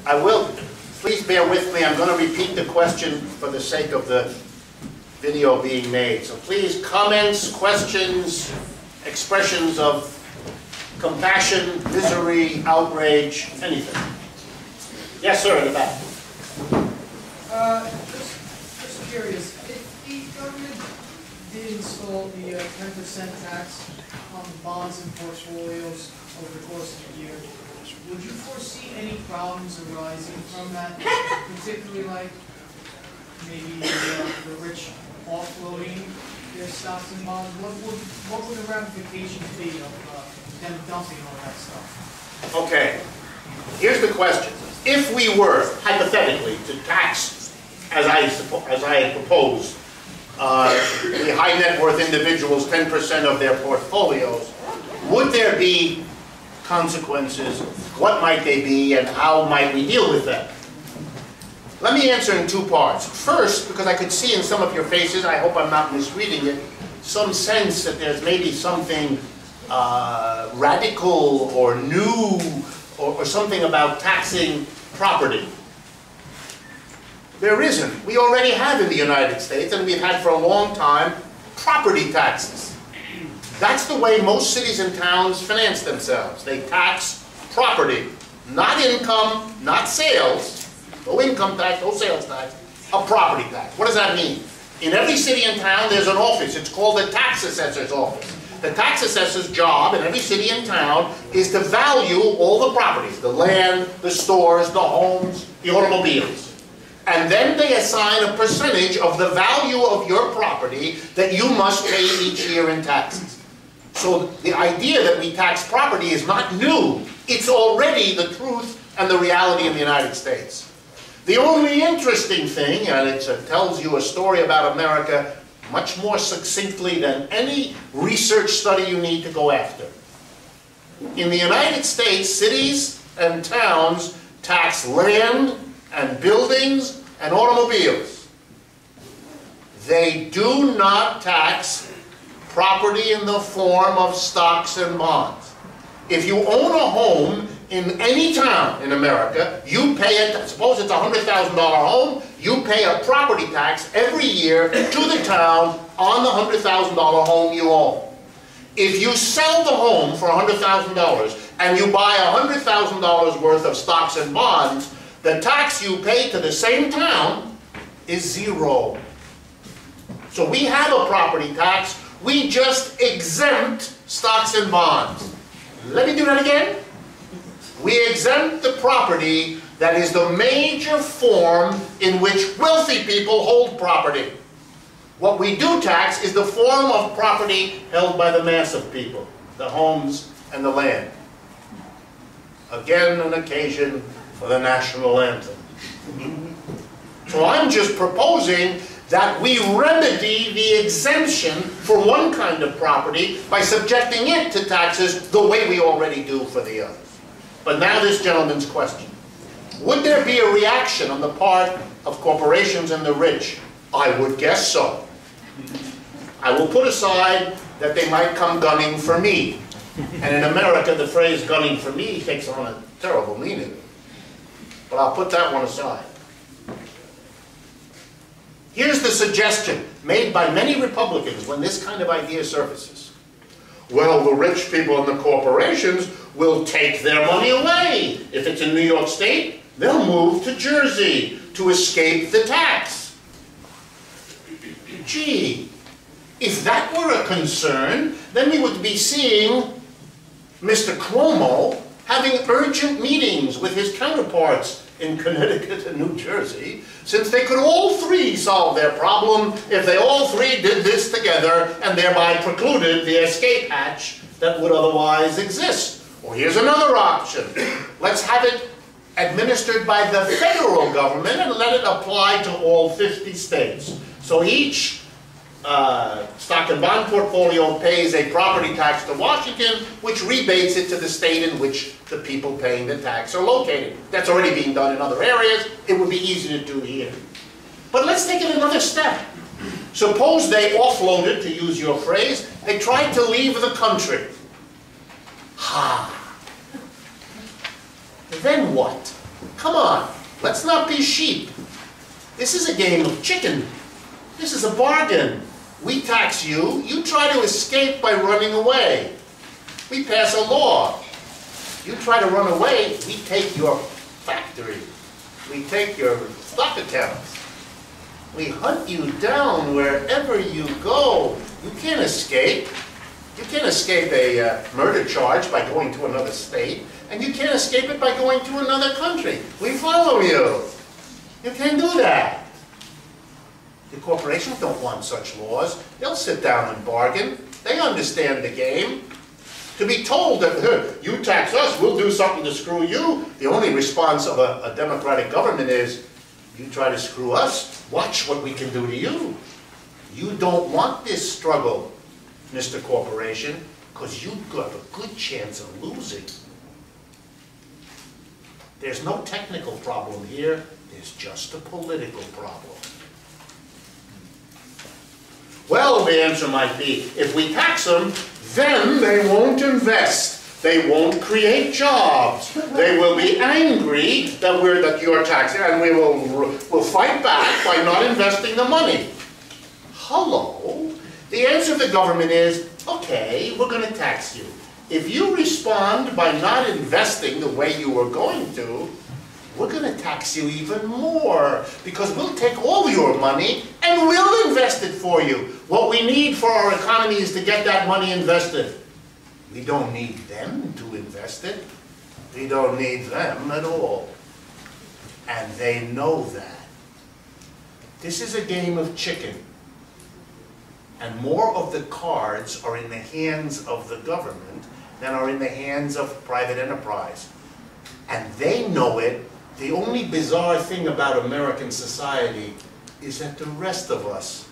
I will, please bear with me, I'm going to repeat the question for the sake of the video being made. So please, comments, questions, expressions of compassion, misery, outrage, anything. Yes, sir, in the back. Just curious, if the government did install the 10% tax on bonds and portfolios over the course of the year, would you foresee any problems arising from that, particularly like maybe the rich offloading their stocks and bonds? What would the ramifications be of them dumping all that stuff? Okay, here's the question. If we were, hypothetically, to tax, as I propose, the high net worth individuals 10% of their portfolios, would there be consequences? What might they be, and how might we deal with them? Let me answer in two parts. First, because I could see in some of your faces, I hope I'm not misreading it, some sense that there's maybe something radical or new or something about taxing property. There isn't. We already have in the United States, and we've had for a long time, property taxes. That's the way most cities and towns finance themselves. They tax property, not income, not sales, no income tax, no sales tax, a property tax. What does that mean? In every city and town there's an office. It's called the tax assessor's office. The tax assessor's job in every city and town is to value all the properties, the land, the stores, the homes, the automobiles. And then they assign a percentage of the value of your property that you must pay each year in taxes. So the idea that we tax property is not new. It's already the truth and the reality in the United States. The only interesting thing, and it tells you a story about America much more succinctly than any research study you need to go after. In the United States, cities and towns tax land and buildings and automobiles. They do not tax property in the form of stocks and bonds. If you own a home in any town in America, you pay it, suppose it's a $100,000 home, you pay a property tax every year to the town on the $100,000 home you own. If you sell the home for $100,000 and you buy $100,000 worth of stocks and bonds, the tax you pay to the same town is zero. So we have a property tax, we just exempt stocks and bonds. Let me do that again. We exempt the property that is the major form in which wealthy people hold property. What we do tax is the form of property held by the mass of people, the homes and the land. Again, an occasion for the national anthem. So I'm just proposing that we remedy the exemption for one kind of property by subjecting it to taxes the way we already do for the others. But now this gentleman's question. Would there be a reaction on the part of corporations and the rich? I would guess so. I will put aside that they might come gunning for me. And in America, the phrase gunning for me takes on a terrible meaning. But I'll put that one aside. Here's the suggestion made by many Republicans when this kind of idea surfaces. Well, the rich people and the corporations will take their money away. If it's in New York State, they'll move to Jersey to escape the tax. Gee, if that were a concern, then we would be seeing Mr. Cuomo having urgent meetings with his counterparts in Connecticut and New Jersey, since they could all three solve their problem if they all three did this together and thereby precluded the escape hatch that would otherwise exist. Or here's another option. Let's have it administered by the federal government and let it apply to all 50 states. So each stock and bond portfolio pays a property tax to Washington, which rebates it to the state in which the people paying the tax are located. That's already being done in other areas. It would be easy to do here. But let's take it another step. Suppose they offloaded, to use your phrase, they tried to leave the country. Ha! Then what? Come on, let's not be sheep. This is a game of chicken. This is a bargain. We tax you, you try to escape by running away. We pass a law. You try to run away, we take your factory. We take your stock accounts. We hunt you down wherever you go. You can't escape. You can't escape a murder charge by going to another state, and you can't escape it by going to another country. We follow you. You can't do that. The corporations don't want such laws. They'll sit down and bargain. They understand the game. To be told that, you tax us, we'll do something to screw you, the only response of a democratic government is, you try to screw us, watch what we can do to you. You don't want this struggle, Mr. Corporation, because you've got a good chance of losing. There's no technical problem here, there's just a political problem. Well, the answer might be, if we tax them, then they won't invest. They won't create jobs. They will be angry that you're taxing, and we'll fight back by not investing the money. Hello? The answer of the government is, okay, we're going to tax you. If you respond by not investing the way you were going to, we're going to tax you even more, because we'll take all your money and we'll invest it for you. What we need for our economy is to get that money invested. We don't need them to invest it. We don't need them at all. And they know that. This is a game of chicken. And more of the cards are in the hands of the government than are in the hands of private enterprise. And they know it. The only bizarre thing about American society is that the rest of us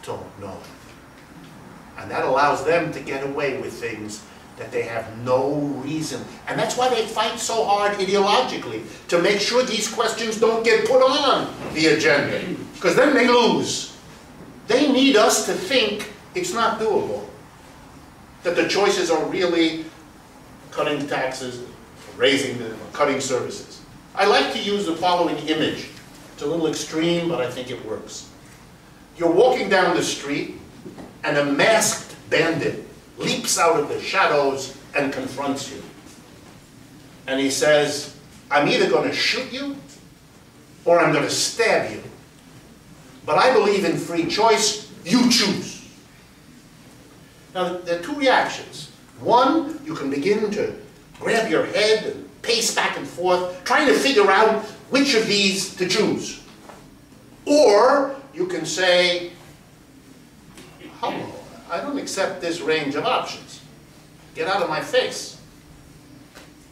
don't know it. And that allows them to get away with things that they have no reason. And that's why they fight so hard ideologically, to make sure these questions don't get put on the agenda, because then they lose. They need us to think it's not doable, that the choices are really cutting taxes, raising them, or cutting services. I like to use the following image. It's a little extreme, but I think it works. You're walking down the street, and a masked bandit leaps out of the shadows and confronts you. And he says, I'm either going to shoot you, or I'm going to stab you. But I believe in free choice. You choose. Now, there are two reactions. One, you can begin to grab your head and pace back and forth, trying to figure out which of these to choose. Or you can say, hello, I don't accept this range of options. Get out of my face.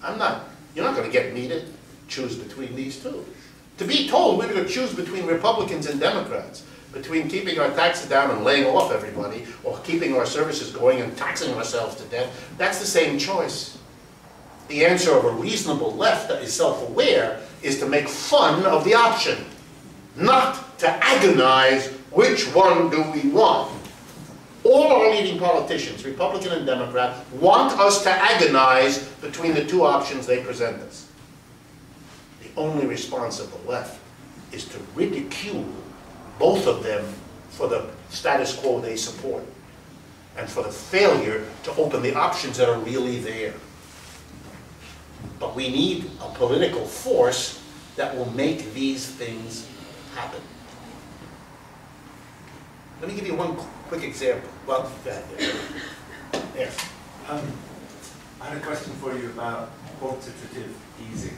You're not going to get me to choose between these two. To be told we're going to choose between Republicans and Democrats, between keeping our taxes down and laying off everybody, or keeping our services going and taxing ourselves to death, that's the same choice. The answer of a reasonable left that is self-aware is to make fun of the option, not to agonize which one do we want. All our leading politicians, Republican and Democrat, want us to agonize between the two options they present us. The only response of the left is to ridicule both of them for the status quo they support and for the failure to open the options that are really there. But we need a political force that will make these things happen. Let me give you one quick example. Well, yes. I had a question for you about quantitative easing,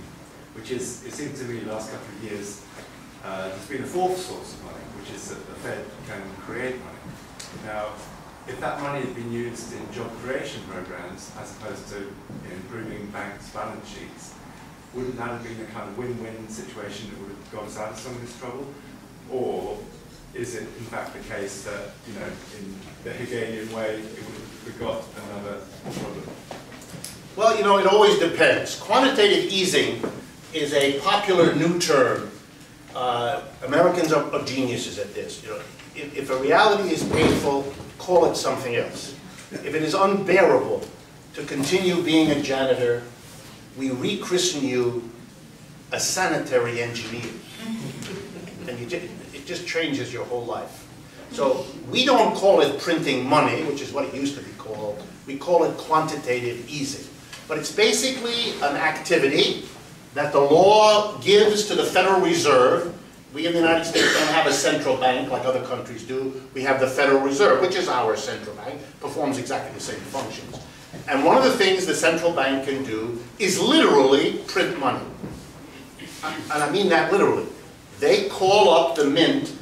which is, it seems to me, the last couple of years, there's been a fourth source of money, which is that the Fed can create money. Now, if that money had been used in job creation programs as opposed to improving banks' balance sheets, wouldn't that have been a kind of win-win situation that would have got us out of some of this trouble? Or is it in fact the case that, in the Hegelian way, it would have begot another problem? Well, it always depends. Quantitative easing is a popular new term. Americans are geniuses at this. If a reality is painful, call it something else. If it is unbearable to continue being a janitor, we rechristen you a sanitary engineer. And it just changes your whole life. So we don't call it printing money, which is what it used to be called. We call it quantitative easing. But it's basically an activity that the law gives to the Federal Reserve. We in the United States don't have a central bank like other countries do. We have the Federal Reserve, which is our central bank, performs exactly the same functions. And one of the things the central bank can do is literally print money. And I mean that literally. They call up the mint.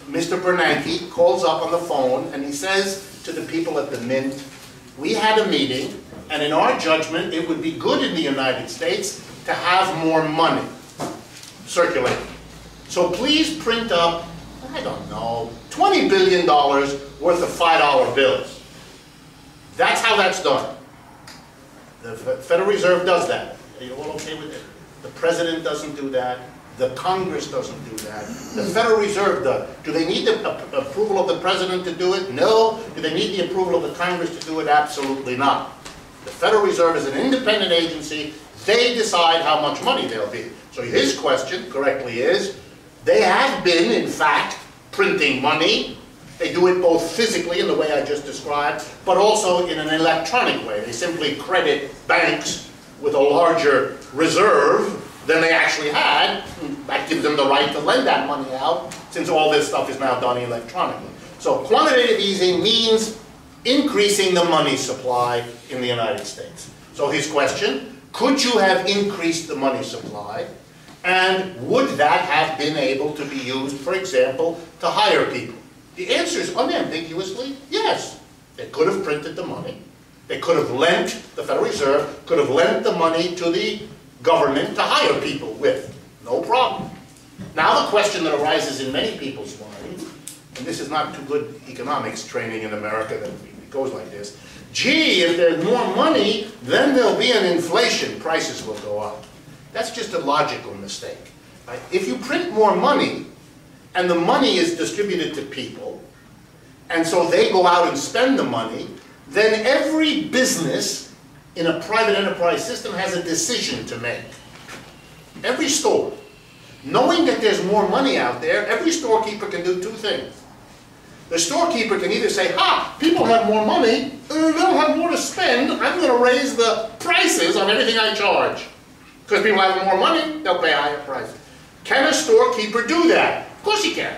Mr. Bernanke calls up on the phone and he says to the people at the mint, we had a meeting and in our judgment it would be good in the United States to have more money circulating. So please print up, I don't know, $20 billion worth of $5 bills. That's how that's done. The Federal Reserve does that. Are you all okay with it? The President doesn't do that. The Congress doesn't do that. The Federal Reserve does. Do they need the approval of the President to do it? No. Do they need the approval of the Congress to do it? Absolutely not. The Federal Reserve is an independent agency. They decide how much money there'll be. So his question, correctly, is, they have been, in fact, printing money. They do it both physically in the way I just described, but also in an electronic way. They simply credit banks with a larger reserve than they actually had. That gives them the right to lend that money out, since all this stuff is now done electronically. So quantitative easing means increasing the money supply in the United States. So his question, could you have increased the money supply? And would that have been able to be used, for example, to hire people? The answer is unambiguously yes. They could have printed the money. They could have lent, the Federal Reserve could have lent the money to the government to hire people with. No problem. Now the question that arises in many people's minds, and this is not too good economics training in America that it goes like this, gee, if there's more money, then there'll be an inflation, prices will go up. That's just a logical mistake. Right? If you print more money, and the money is distributed to people, and so they go out and spend the money, then every business in a private enterprise system has a decision to make. Every store. Knowing that there's more money out there, every storekeeper can do two things. The storekeeper can either say, ha, people have more money, they'll have more to spend, I'm going to raise the prices on everything I charge. Because people have more money, they'll pay higher prices. Can a storekeeper do that? Of course he can.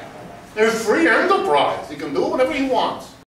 They're a free enterprise. He can do whatever he wants.